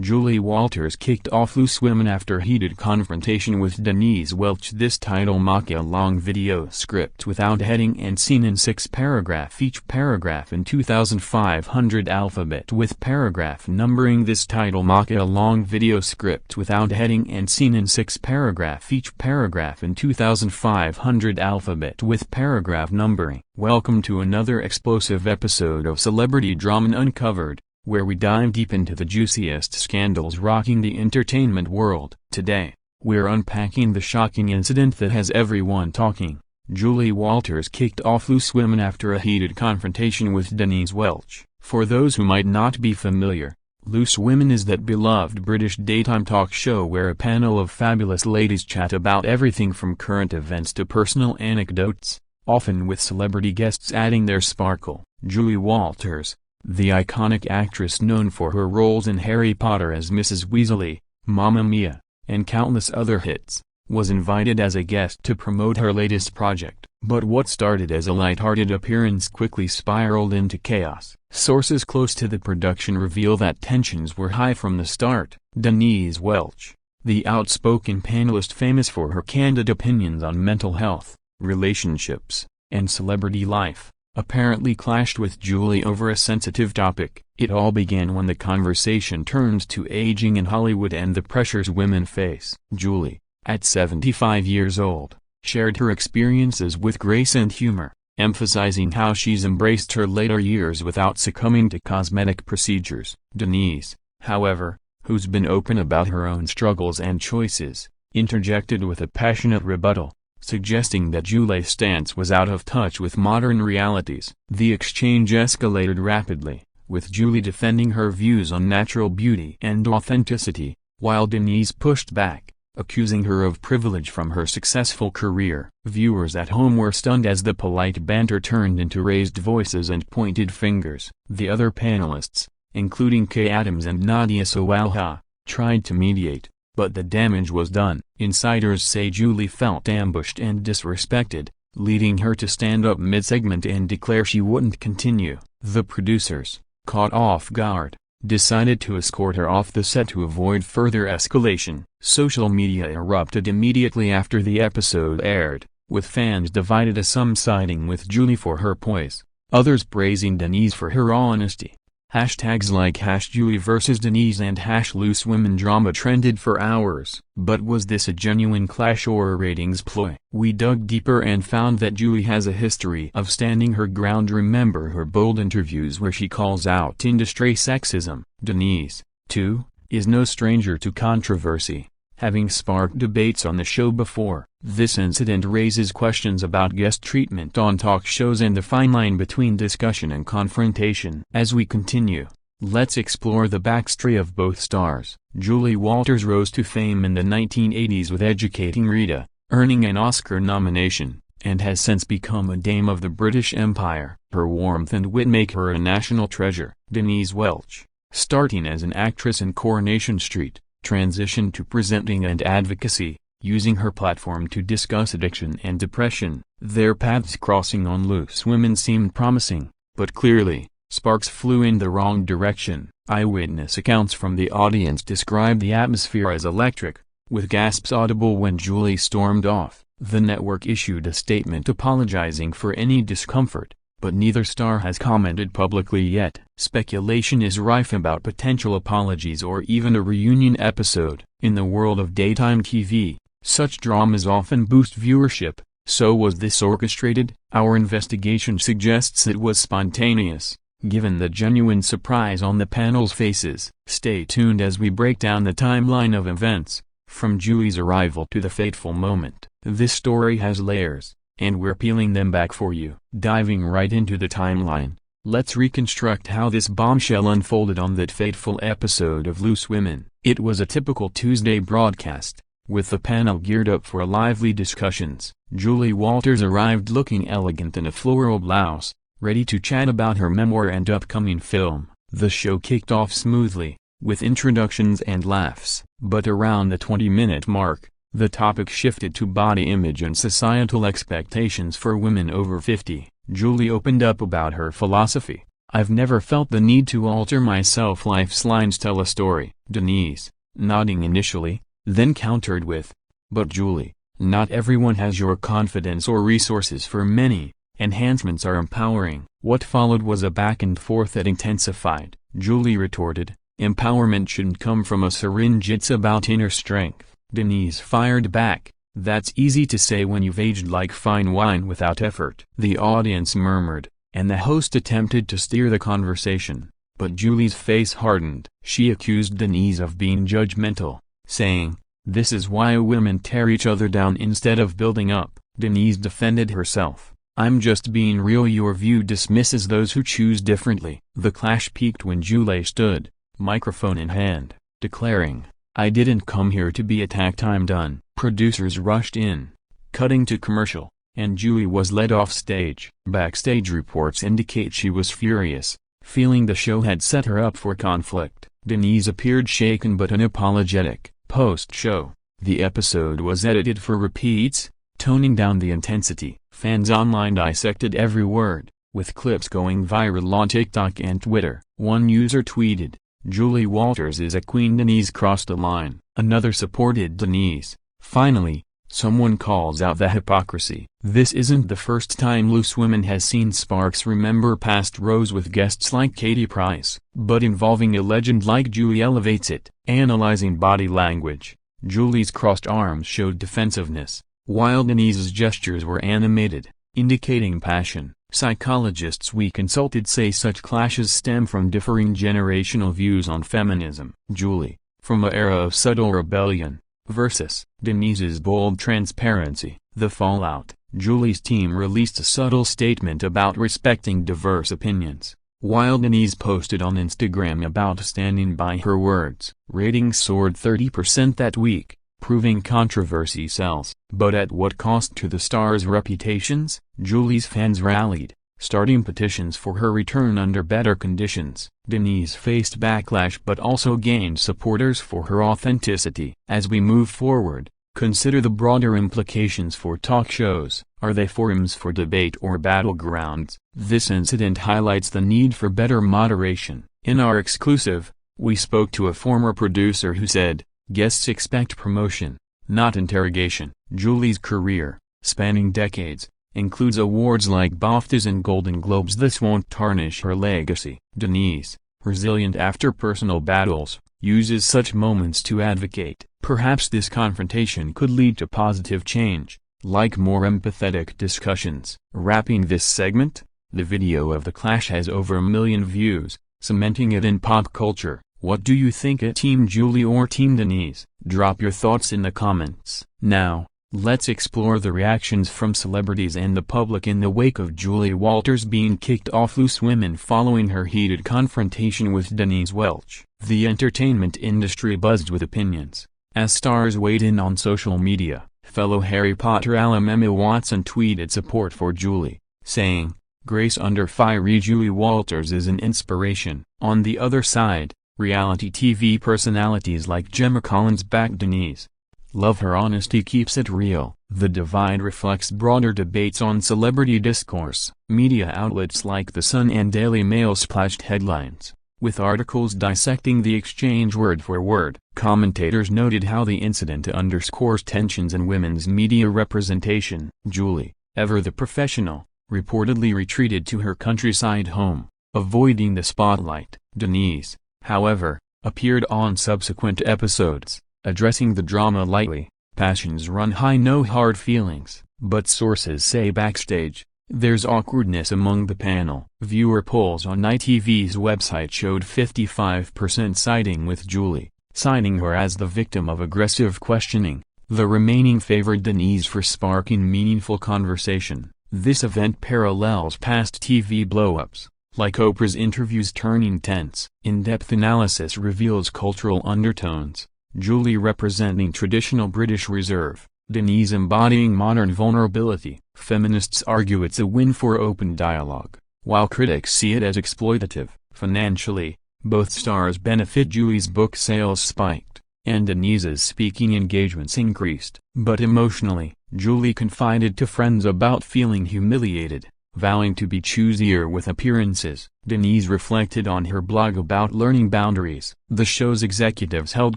Julie Walters kicked off Loose Women after heated confrontation with Denise Welch. This title mocked a long video script without heading and scene in 6 paragraphs, each paragraph in 2500 alphabet with paragraph numbering. This title mocked a long video script without heading and scene in 6 paragraphs, each paragraph in 2500 alphabet with paragraph numbering. Welcome to another explosive episode of Celebrity Drama Uncovered, where we dive deep into the juiciest scandals rocking the entertainment world. Today, we're unpacking the shocking incident that has everyone talking. Julie Walters kicked off Loose Women after a heated confrontation with Denise Welch. For those who might not be familiar, Loose Women is that beloved British daytime talk show where a panel of fabulous ladies chat about everything from current events to personal anecdotes, often with celebrity guests adding their sparkle. Julie Walters, the iconic actress known for her roles in Harry Potter as Mrs. Weasley, Mamma Mia, and countless other hits, was invited as a guest to promote her latest project. But what started as a light-hearted appearance quickly spiraled into chaos. Sources close to the production reveal that tensions were high from the start. Denise Welch, the outspoken panelist famous for her candid opinions on mental health, relationships, and celebrity life, apparently clashed with Julie over a sensitive topic. It all began when the conversation turned to aging in Hollywood and the pressures women face. Julie, at 75 years old, shared her experiences with grace and humor, emphasizing how she's embraced her later years without succumbing to cosmetic procedures. Denise, however, who's been open about her own struggles and choices, interjected with a passionate rebuttal, suggesting that Julie's stance was out of touch with modern realities. The exchange escalated rapidly, with Julie defending her views on natural beauty and authenticity, while Denise pushed back, accusing her of privilege from her successful career. Viewers at home were stunned as the polite banter turned into raised voices and pointed fingers. The other panelists, including Kay Adams and Nadia Sawalha, tried to mediate, but the damage was done. Insiders say Julie felt ambushed and disrespected, leading her to stand up mid-segment and declare she wouldn't continue. The producers, caught off guard, decided to escort her off the set to avoid further escalation. Social media erupted immediately after the episode aired, with fans divided, as some siding with Julie for her poise, others praising Denise for her honesty. Hashtags like #Julie vs Denise and #Loose Women drama trended for hours. But was this a genuine clash or a ratings ploy? We dug deeper and found that Julie has a history of standing her ground. Remember her bold interviews where she calls out industry sexism. Denise, too, is no stranger to controversy, having sparked debates on the show before. This incident raises questions about guest treatment on talk shows and the fine line between discussion and confrontation. As we continue, let's explore the backstory of both stars. Julie Walters rose to fame in the 1980s with Educating Rita, earning an Oscar nomination, and has since become a dame of the British Empire. Her warmth and wit make her a national treasure. Denise Welch, starting as an actress in Coronation Street, transitioned to presenting and advocacy, using her platform to discuss addiction and depression. Their paths crossing on Loose Women seemed promising, but clearly, sparks flew in the wrong direction. Eyewitness accounts from the audience described the atmosphere as electric, with gasps audible when Julie stormed off. The network issued a statement apologizing for any discomfort, but neither star has commented publicly yet. Speculation is rife about potential apologies or even a reunion episode. In the world of daytime TV, such dramas often boost viewership. So was this orchestrated? Our investigation suggests it was spontaneous, given the genuine surprise on the panel's faces. Stay tuned as we break down the timeline of events, from Julie's arrival to the fateful moment. This story has layers, and we're peeling them back for you. Diving right into the timeline, let's reconstruct how this bombshell unfolded on that fateful episode of Loose Women. It was a typical Tuesday broadcast, with the panel geared up for lively discussions. Julie Walters arrived looking elegant in a floral blouse, ready to chat about her memoir and upcoming film. The show kicked off smoothly, with introductions and laughs. But around the 20-minute mark, the topic shifted to body image and societal expectations for women over 50. Julie opened up about her philosophy. I've never felt the need to alter myself. Life's lines tell a story. Denise, nodding initially, then countered with, but Julie, not everyone has your confidence or resources. For many, enhancements are empowering. What followed was a back and forth that intensified. Julie retorted, empowerment shouldn't come from a syringe, it's about inner strength. Denise fired back, that's easy to say when you've aged like fine wine without effort. The audience murmured, and the host attempted to steer the conversation, but Julie's face hardened. She accused Denise of being judgmental, saying, this is why women tear each other down instead of building up. Denise defended herself, I'm just being real. Your view dismisses those who choose differently. The clash peaked when Julie stood, microphone in hand, declaring, I didn't come here to be attacked, I'm done. Producers rushed in, cutting to commercial, and Julie was led off stage. Backstage reports indicate she was furious, feeling the show had set her up for conflict. Denise appeared shaken but unapologetic. Post-show, the episode was edited for repeats, toning down the intensity. Fans online dissected every word, with clips going viral on TikTok and Twitter. One user tweeted, Julie Walters is a queen. Denise crossed the line. Another supported Denise. Finally, someone calls out the hypocrisy. This isn't the first time Loose Women has seen sparks. Remember past rows with guests like Katie Price, but involving a legend like Julie elevates it. Analyzing body language, Julie's crossed arms showed defensiveness, while Denise's gestures were animated, indicating passion. Psychologists we consulted say such clashes stem from differing generational views on feminism. Julie, from an era of subtle rebellion, versus Denise's bold transparency. The fallout, Julie's team released a subtle statement about respecting diverse opinions, while Denise posted on Instagram about standing by her words. Ratings soared 30% that week, proving controversy sells. But at what cost to the stars' reputations? Julie's fans rallied, starting petitions for her return under better conditions. Denise faced backlash but also gained supporters for her authenticity. As we move forward, consider the broader implications for talk shows. Are they forums for debate or battlegrounds? This incident highlights the need for better moderation. In our exclusive, we spoke to a former producer who said, guests expect promotion, not interrogation. Julie's career, spanning decades, includes awards like BAFTAs and Golden Globes. This won't tarnish her legacy. Denise, resilient after personal battles, uses such moments to advocate. Perhaps this confrontation could lead to positive change, like more empathetic discussions. Wrapping this segment, the video of the clash has over 1 million views, cementing it in pop culture. What do you think? Team Julie or Team Denise? Drop your thoughts in the comments. Now, let's explore the reactions from celebrities and the public in the wake of Julie Walters being kicked off Loose Women following her heated confrontation with Denise Welch. The entertainment industry buzzed with opinions, as stars weighed in on social media. Fellow Harry Potter alum Emma Watson tweeted support for Julie, saying, Grace under fire. Julie Walters is an inspiration. On the other side, reality TV personalities like Gemma Collins backed Denise. Love her honesty keeps it real. The divide reflects broader debates on celebrity discourse. Media outlets like The Sun and Daily Mail splashed headlines, with articles dissecting the exchange word for word. Commentators noted how the incident underscores tensions in women's media representation. Julie, ever the professional, reportedly retreated to her countryside home, avoiding the spotlight. Denise, however, appeared on subsequent episodes, addressing the drama lightly. Passions run high, no hard feelings. But sources say backstage, there's awkwardness among the panel. Viewer polls on ITV's website showed 55% siding with Julie, citing her as the victim of aggressive questioning. The remaining favored Denise for sparking meaningful conversation. This event parallels past TV blow-ups, like Oprah's interviews turning tense. In-depth analysis reveals cultural undertones. Julie representing traditional British reserve, Denise embodying modern vulnerability. Feminists argue it's a win for open dialogue, while critics see it as exploitative. Financially, both stars benefit. Julie's book sales spiked, and Denise's speaking engagements increased. But emotionally, Julie confided to friends about feeling humiliated, Vowing to be choosier with appearances, Denise reflected on her blog about learning boundaries. The show's executives held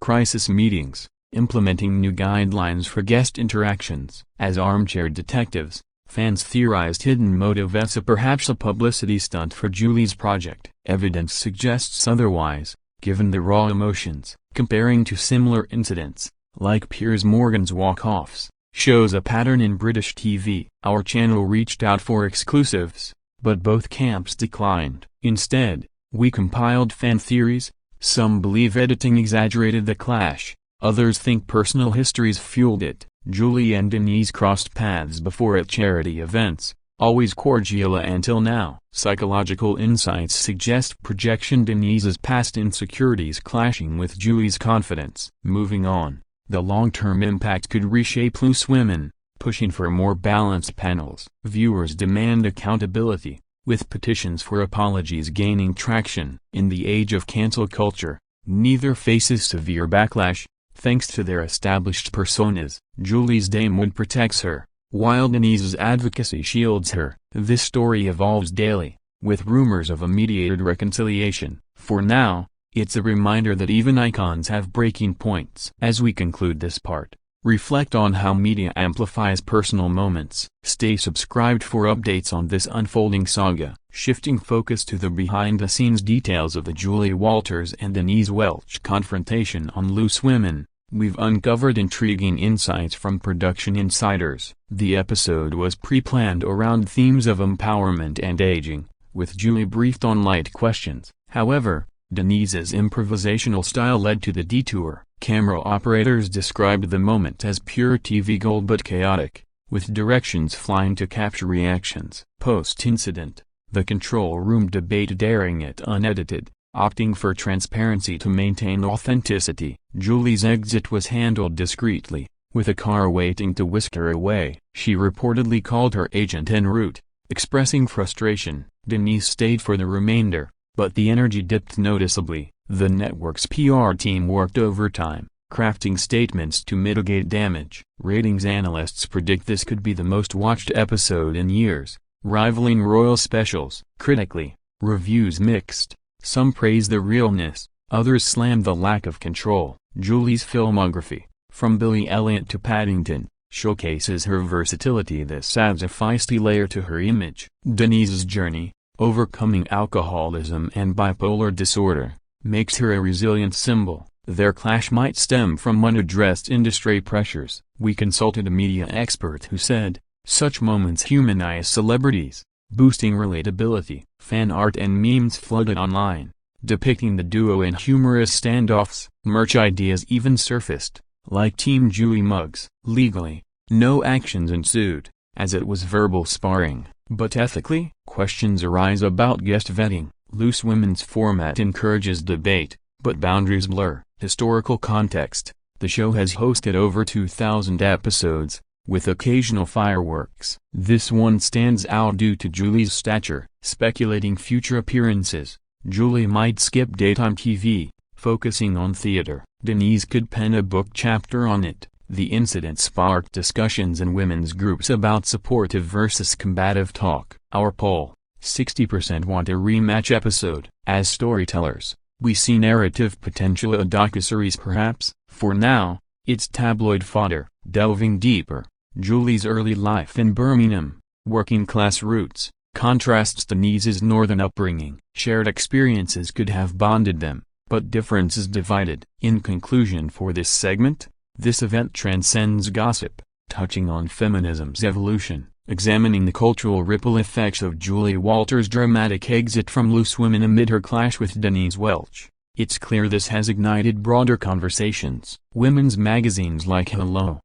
crisis meetings, implementing new guidelines for guest interactions. As armchair detectives, fans theorized hidden motives, perhaps a publicity stunt for Julie's project. Evidence suggests otherwise, given the raw emotions. Comparing to similar incidents, like Piers Morgan's walk-offs, shows a pattern in British TV. Our channel reached out for exclusives, but both camps declined. Instead, we compiled fan theories. Some believe editing exaggerated the clash, others think personal histories fueled it. Julie and Denise crossed paths before at charity events, always cordial until now. Psychological insights suggest projection: Denise's past insecurities clashing with Julie's confidence. Moving on, the long-term impact could reshape Loose Women, pushing for more balanced panels. Viewers demand accountability, with petitions for apologies gaining traction. In the age of cancel culture, neither faces severe backlash, thanks to their established personas. Julie's damehood protects her, while Denise's advocacy shields her. This story evolves daily, with rumors of a mediated reconciliation. For now, it's a reminder that even icons have breaking points. As we conclude this part, reflect on how media amplifies personal moments. Stay subscribed for updates on this unfolding saga. Shifting focus to the behind-the-scenes details of the Julie Walters and Denise Welch confrontation on Loose Women, we've uncovered intriguing insights from production insiders. The episode was pre-planned around themes of empowerment and aging, with Julie briefed on light questions. However, Denise's improvisational style led to the detour. Camera operators described the moment as pure TV gold but chaotic, with directions flying to capture reactions. Post-incident, the control room debated airing it unedited, opting for transparency to maintain authenticity. Julie's exit was handled discreetly, with a car waiting to whisk her away. She reportedly called her agent en route, expressing frustration. Denise stayed for the remainder, but the energy dipped noticeably. The network's PR team worked overtime, crafting statements to mitigate damage. Ratings analysts predict this could be the most watched episode in years, rivaling royal specials. Critically, reviews mixed. Some praise the realness, others slam the lack of control. Julie's filmography, from Billy Elliot to Paddington, showcases her versatility. This adds a feisty layer to her image. Denise's journey, overcoming alcoholism and bipolar disorder, makes her a resilient symbol. Their clash might stem from unaddressed industry pressures. We consulted a media expert who said, such moments humanize celebrities, boosting relatability. Fan art and memes flooded online, depicting the duo in humorous standoffs. Merch ideas even surfaced, like Team Julie mugs. Legally, no actions ensued, as it was verbal sparring. But ethically, questions arise about guest vetting. Loose Women's format encourages debate, but boundaries blur. Historical context: the show has hosted over 2,000 episodes, with occasional fireworks. This one stands out due to Julie's stature. Speculating future appearances, Julie might skip daytime TV, focusing on theater. Denise could pen a book chapter on it. The incident sparked discussions in women's groups about supportive versus combative talk. Our poll: 60% want a rematch episode. As storytellers, we see narrative potential. A docuseries perhaps. For now, it's tabloid fodder. Delving deeper, Julie's early life in Birmingham, working-class roots, contrasts Denise's northern upbringing. Shared experiences could have bonded them, but differences divided. In conclusion for this segment, this event transcends gossip, touching on feminism's evolution, examining the cultural ripple effects of Julie Walters' dramatic exit from Loose Women amid her clash with Denise Welch. It's clear this has ignited broader conversations. Women's magazines like Hello!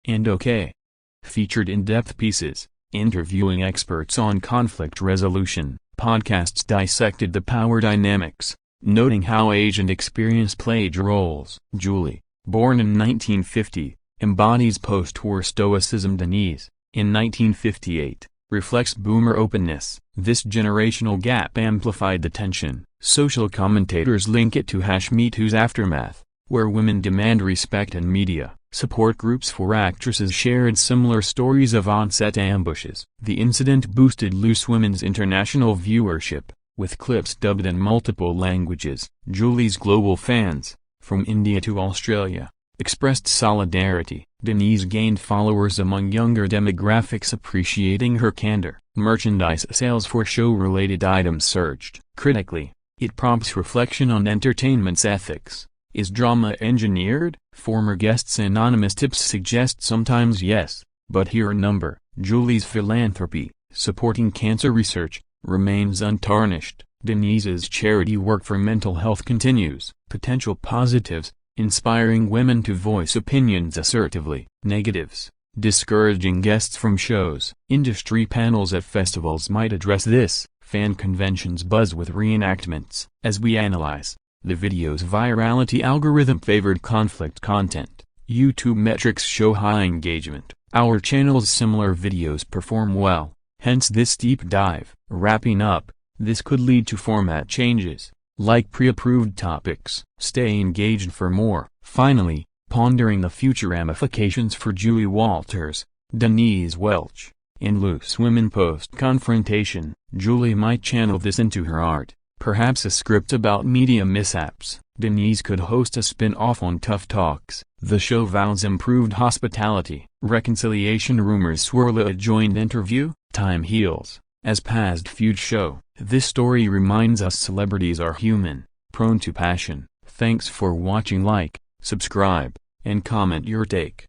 And OK! featured in-depth pieces, interviewing experts on conflict resolution. Podcasts dissected the power dynamics, noting how age and experience played roles. Julie, born in 1950, embodies post-war stoicism. Denise, in 1958, reflects boomer openness. This generational gap amplified the tension. Social commentators link it to #MeToo's aftermath, where women demand respect in media. Support groups for actresses shared similar stories of on-set ambushes. The incident boosted Loose Women's international viewership, with clips dubbed in multiple languages. Julie's global fans, from India to Australia, expressed solidarity. Denise gained followers among younger demographics appreciating her candor. Merchandise sales for show-related items surged. Critically, it prompts reflection on entertainment's ethics. Is drama engineered? Former guests' anonymous tips suggest sometimes yes, but here a number. Julie's philanthropy, supporting cancer research, remains untarnished. Denise's charity work for mental health continues. Potential positives: inspiring women to voice opinions assertively. Negatives: discouraging guests from shows. Industry panels at festivals might address this. Fan conventions buzz with reenactments. As we analyze, the video's virality algorithm favored conflict content. YouTube metrics show high engagement. Our channel's similar videos perform well, hence this deep dive. Wrapping up, this could lead to format changes, like pre-approved topics. Stay engaged for more. Finally, pondering the future ramifications for Julie Walters, Denise Welch, in Loose Women post-Confrontation. Julie might channel this into her art, perhaps a script about media mishaps. Denise could host a spin-off on Tough Talks. The show vows improved hospitality. Reconciliation rumors swirl. A joint interview. Time heals, as past feud show. This story reminds us celebrities are human, prone to passion. Thanks for watching. Like, subscribe, and comment your take.